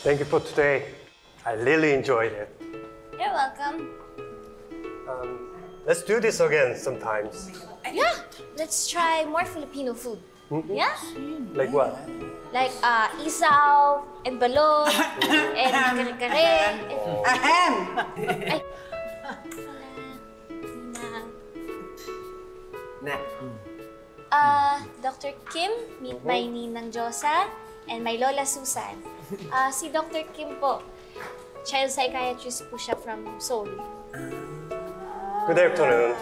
Thank you for today. I really enjoyed it. You're welcome. Let's do this again sometimes. Yeah, let's try more Filipino food. Yeah? Like what? Like isaw, and balot, and kare-kare. Ahem! Ay. Dr. Kim, meet my Ninang Josa, and my Lola Susan. Si Dr. Kim po, child psychiatrist po siya from Seoul. Good afternoon.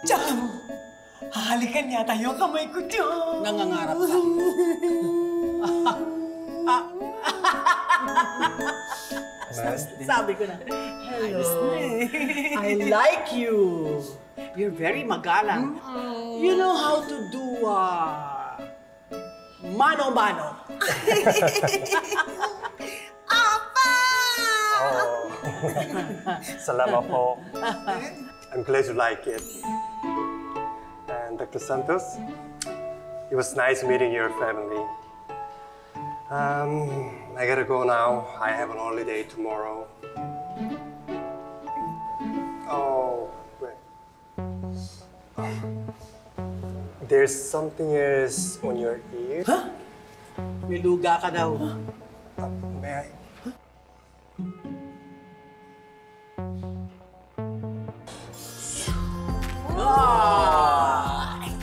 Tsaka mo, hahalikan yata yung kamay ko dyan. Nangangarap ka. Sabi ko na, hello, I like you. You're very magalang. You know how to do mano-mano. Apa! Oh. Salamat po. I'm glad you like it. And Dr. Santos, it was nice meeting your family. I gotta go now. I have an holiday tomorrow. Oh, wait. There's something else on your ear. Huh? May luga ka daw. May I?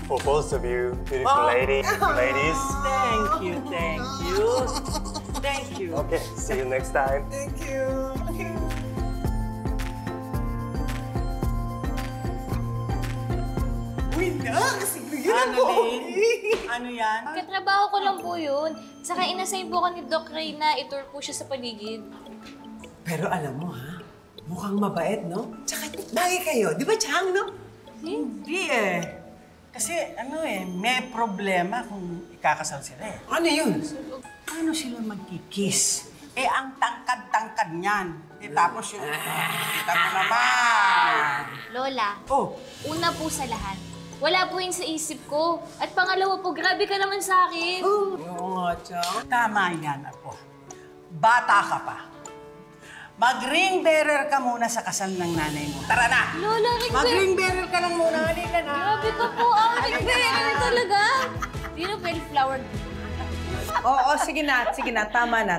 For both of you, beautiful ladies. Thank you, thank you. Thank you. Okay, see you next time. Thank you. Uy, ano yan? Katrabaho ko lang po yun. Saka inassign po ako ni Doc Ray na itour po siya sa paligid. Pero alam mo ha, mukhang mabait, no? Tsaka bagay kayo, di ba, Chang, no? Hindi eh. Kasi may problema kung ikakasal sila eh. Ano yun? Paano sila magkikiss? Eh, ang tangkad-tangkad niyan. Eh, tapos yung... Kita mo naman! Lola, una po sa lahat, wala po yun sa isip ko. At pangalawa po, grabe ka naman sa akin. Oo nga, Chang. Tama yan, Apo. Bata ka pa. Mag-ring bearer ka muna sa kasal ng nanay mo. Tara na! Lola, Mag-ring bearer ka lang muna. Halika na. Grabe ka po, ring bearer talaga. Di na pwede flower. Oo, sige na. Tama na.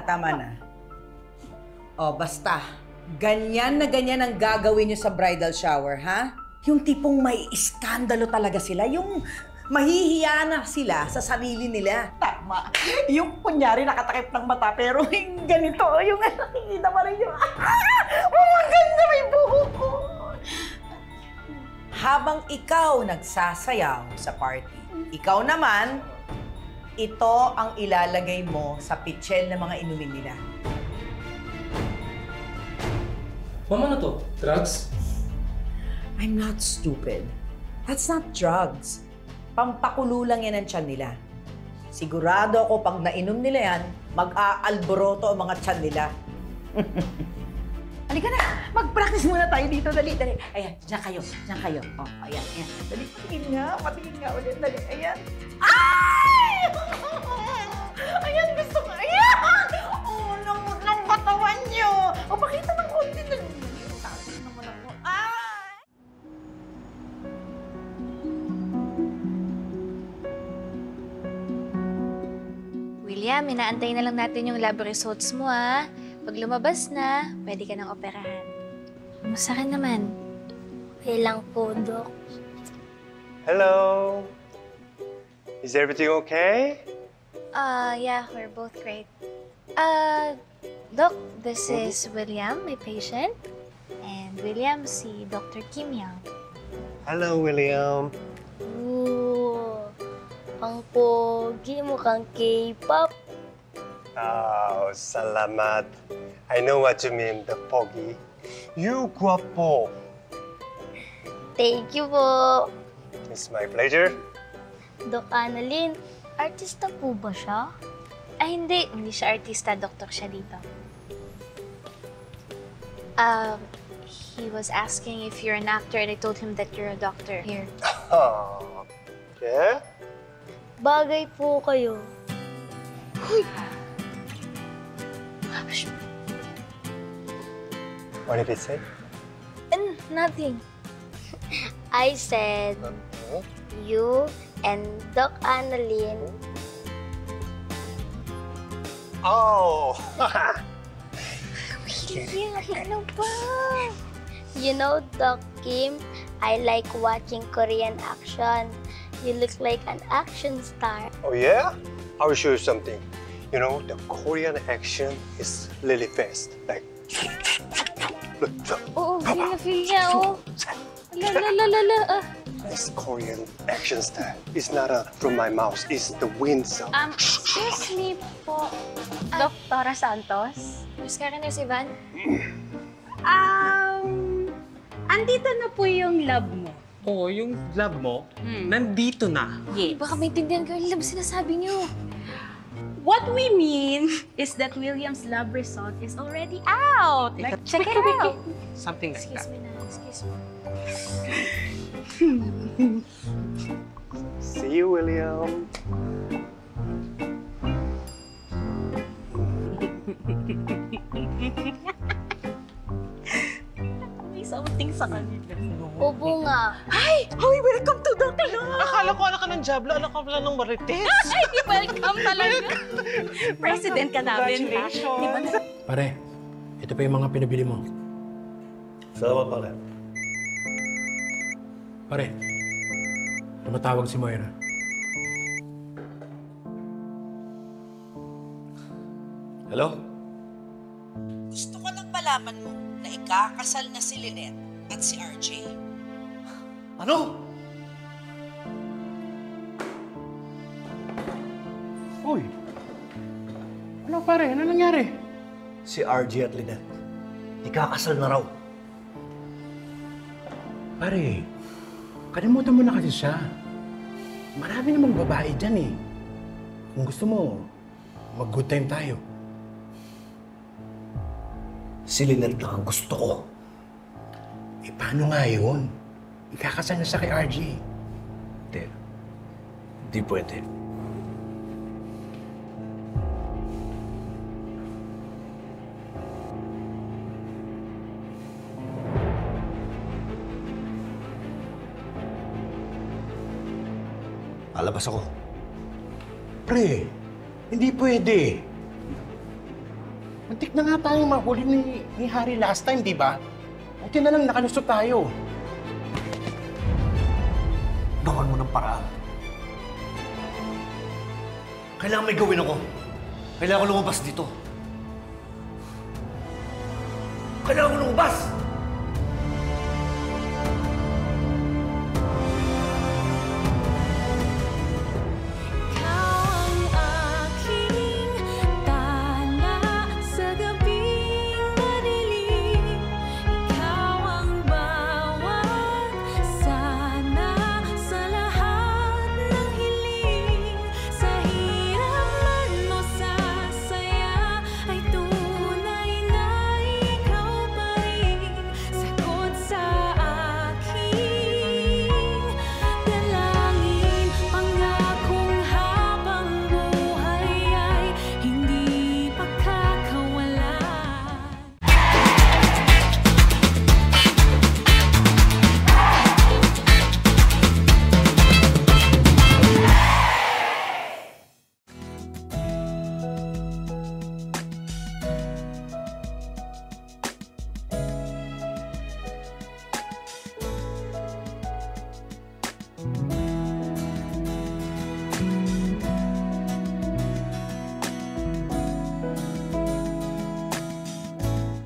O, basta. Ganyan na ganyan ang gagawin niyo sa bridal shower, ha? Yung tipong may iskandalo talaga sila. Yung mahihiya na sila sa sarili nila. Tama. Yung kunyari nakatakip ng mata, pero yung ganito, yung nakikita pa rin yung... Maganda may buhok ko! Habang ikaw nagsasayaw sa party, ikaw naman, ito ang ilalagay mo sa pitchel ng mga inumin nila. Mama, ano to? Drugs? I'm not stupid. That's not drugs. Pampakulo lang yan ang tiyan nila. Sigurado ako pag nainom nila yan, mag-aalboroto ang mga tiyan nila. Halika na! Mag-practice muna tayo dito. Dali. Ayan, dyan kayo. O, ayan. Dali, patingin nga ulit. Dali, ayan. Ay! Ayan, gusto ko. Ayan! Oh, lambot ng katawan niyo. O, pakita ng konti. Dali. Tapos naman ako. Ay! William, inaantay na lang natin yung lab results mo, ha? Pag lumabas na, pwede ka nang operahan. Kumusta ka naman? Okay lang po, Doc. Hello. Is everything okay? Yeah, we're both great. Doc, this is William, my patient. And William, si Dr. Kim Yang. Hello, William. Ooh, ang pogi, mukhang K-pop. Oh, salamat. I know what you mean, the pogi. You guapo. Thank you po. It's my pleasure. Doc Annalyn, artista po ba siya? Ay, hindi. Hindi siya artista. Doktor siya dito. He was asking if you're an actor and I told him that you're a doctor here. Oh, yeah? Bagay po kayo. What did he say? And nothing. I said, you and Doc Annalyn, Oh! Yeah, ano ba? you know, Doc Kim, I like watching Korean action. You look like an action star. Oh yeah? I will show you something. You know, the Korean action is really fast. Like, Oo, feel na feel niya, oh. La. this Korean action style is not from my mouth, it's the wind sound. Excuse me po. Doktora Santos? Miss Karen, Nurse Ivan? Andito na po yung lab mo. Oo, yung lab mo, nandito na. Yes. Baka maintindihan ko yung lab sinasabi niyo. What we mean is that William's lab result is already out. Like, check it out. Something like Excuse that. me na, excuse me. See you, William. May something sa kanila. Opo nga. Ay, welcome to the club! Akala ko anak ka ng Diablo, anak ka pala ng Marites. Ay, welcome talaga. President ka namin. Congratulations. Di ba na? Pare, ito pa yung mga pinabili mo. Salamat pala. Pare, tumatawag si Moira. Hello? Gusto ko lang malaman mo na ikakasal na si Lynette at si RJ. Ano? Uy! Ano pare? Ano nangyari? Si RJ at Lynette. Ikakasal na raw. Pare, kalimutan mo na kasi siya. Marami namang babae dyan eh. Kung gusto mo, mag-good time tayo. Si Lynette lang ang gusto ko. Eh, paano nga yun? Ikakasal na siya kay RJ. Hindi. Hindi pwede. Alabas ako. Pre, hindi pwede. Muntik na nga tayong mahuli ni Harry last time, di ba? Buti na lang nakalusot tayo. Gawan mo ng paraan. Kailangan may gawin ako. Kailangan ko lumabas dito. Kailangan ko lumabas!